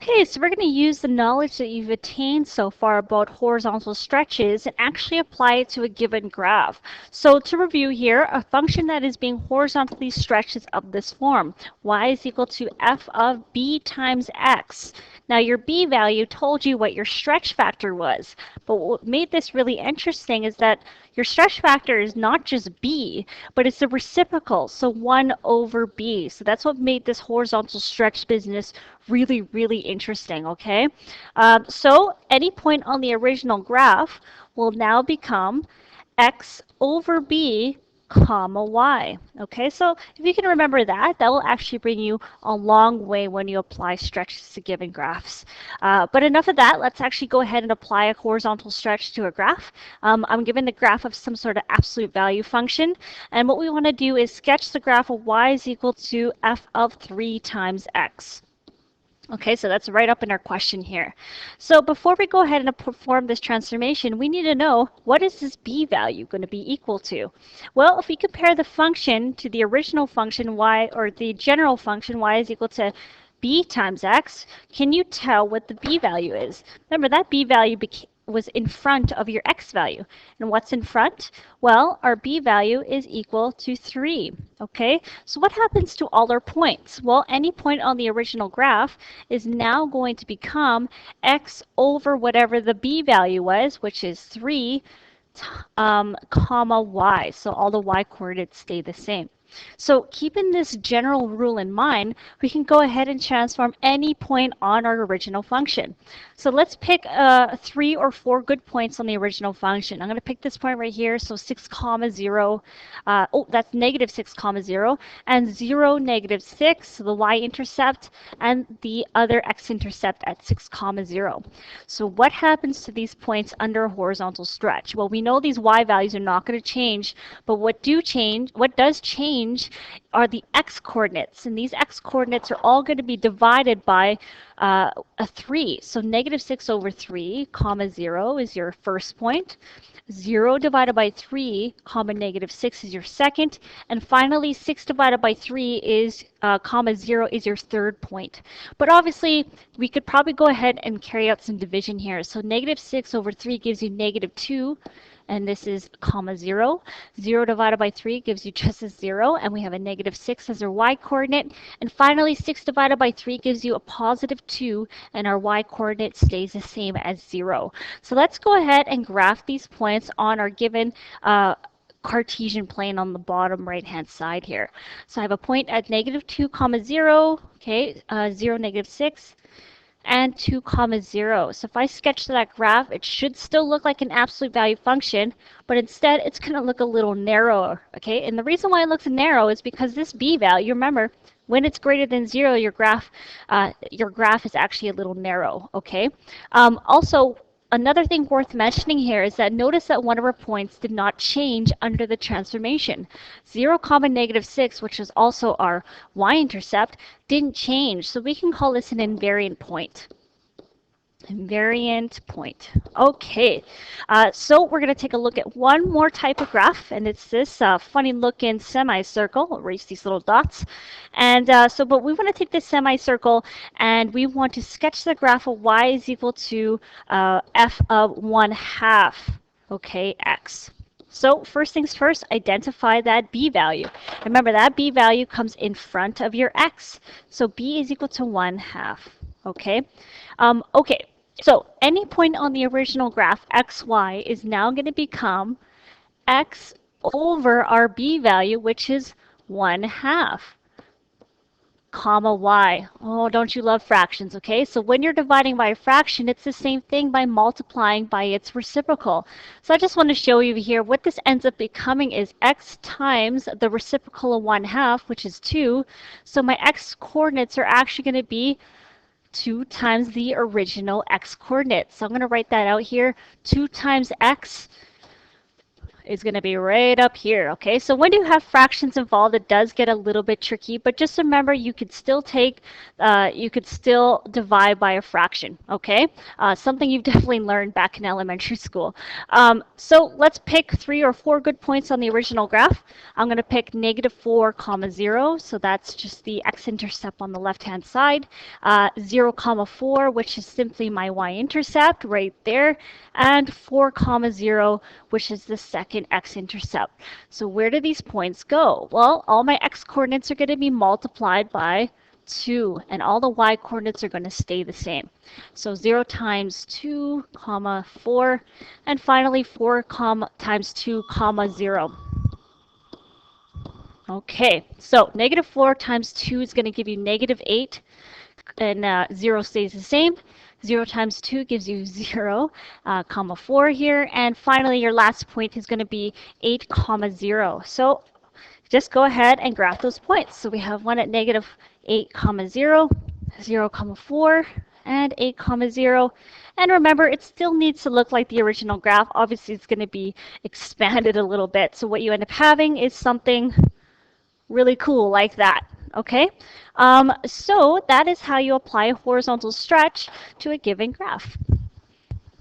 Okay, so we're going to use the knowledge that you've attained so far about horizontal stretches and actually apply it to a given graph. So to review here, a function that is being horizontally stretched is of this form. Y is equal to f of b times x. Now your b value told you what your stretch factor was, but what made this really interesting is that your stretch factor is not just b, but it's the reciprocal, so 1 over b. So that's what made this horizontal stretch business really interesting, okay? So any point on the original graph will now become x over b comma y. Okay, so if you can remember that, that will actually bring you a long way when you apply stretches to given graphs. But enough of that, let's actually go ahead and apply a horizontal stretch to a graph. I'm given the graph of some sort of absolute value function, and what we want to do is sketch the graph of y is equal to f of 3 times x. Okay, so that's right up in our question here. So before we go ahead and perform this transformation, we need to know, what is this b value going to be equal to? Well, if we compare the function to the original function y, or the general function y is equal to b times x, can you tell what the b value is? Remember, that b value was in front of your x value. And what's in front? Well, our b value is equal to 3. Okay, so what happens to all our points? Well, any point on the original graph is now going to become x over whatever the b value was, which is 3, comma y. So all the y coordinates stay the same. So keeping this general rule in mind, we can go ahead and transform any point on our original function. So let's pick 3 or 4 good points on the original function. I'm going to pick this point right here, so 6 comma 0. That's negative 6 comma 0, and 0, negative 6, so the y-intercept, and the other x-intercept at 6 comma 0. So what happens to these points under a horizontal stretch? Well, we know these y values are not going to change, but what does change are the x-coordinates, and these x-coordinates are all going to be divided by a 3. So negative 6 over 3, comma 0 is your first point. 0 divided by 3, comma negative 6 is your second. And finally, 6 divided by 3 is, comma 0 is your third point. But obviously, we could probably go ahead and carry out some division here. So negative 6 over 3 gives you negative 2. And this is comma 0. 0 divided by 3 gives you just a 0, and we have a negative 6 as our y-coordinate. And finally, 6 divided by 3 gives you a positive 2, and our y-coordinate stays the same as 0. So let's go ahead and graph these points on our given Cartesian plane on the bottom right-hand side here. So I have a point at negative 2 comma 0, okay, 0, negative 6, and 2 comma 0. So if I sketch that graph, it should still look like an absolute value function, but instead it's going to look a little narrower. Okay, and the reason why it looks narrow is because this b value, remember, when it's greater than 0, your graph is actually a little narrow. Okay, also, another thing worth mentioning here is that notice that one of our points did not change under the transformation. 0 comma negative 6, which is also our y-intercept, didn't change. So we can call this an invariant point. Invariant point. Okay, so we're going to take a look at one more type of graph, and it's this funny looking semicircle. I'll erase these little dots. And but we want to take this semicircle and we want to sketch the graph of y is equal to f of 1/2, okay, x. So first things first, identify that b value. Remember, that b value comes in front of your x. So b is equal to 1/2, okay? Okay. So any point on the original graph, xy, is now going to become x over our b value, which is 1/2, comma y. Oh, don't you love fractions, okay? So when you're dividing by a fraction, it's the same thing by multiplying by its reciprocal. So I just want to show you here what this ends up becoming is x times the reciprocal of 1/2, which is 2. So my x coordinates are actually going to be 2 times the original x coordinates. So I'm going to write that out here. 2 times x is going to be right up here, okay? So when you have fractions involved, it does get a little bit tricky, but just remember you could still divide by a fraction, okay? Something you've definitely learned back in elementary school. So let's pick 3 or 4 good points on the original graph. I'm going to pick -4, 0, so that's just the x-intercept on the left-hand side. 0, 4, which is simply my y-intercept right there, and 4, 0, which is the second x-intercept. So where do these points go? Well, all my x-coordinates are going to be multiplied by 2, and all the y-coordinates are going to stay the same. So 0 times 2, 4, and finally 4 times 2, 0. Okay, so -4 times 2 is going to give you -8, and 0 stays the same. 0 times 2 gives you 0, 4 here. And finally, your last point is going to be 8, 0. So just go ahead and graph those points. So we have one at -8, 0, 0, 4, and 8, 0. And remember, it still needs to look like the original graph. Obviously, it's going to be expanded a little bit. So what you end up having is something really cool like that. Okay, so that is how you apply a horizontal stretch to a given graph.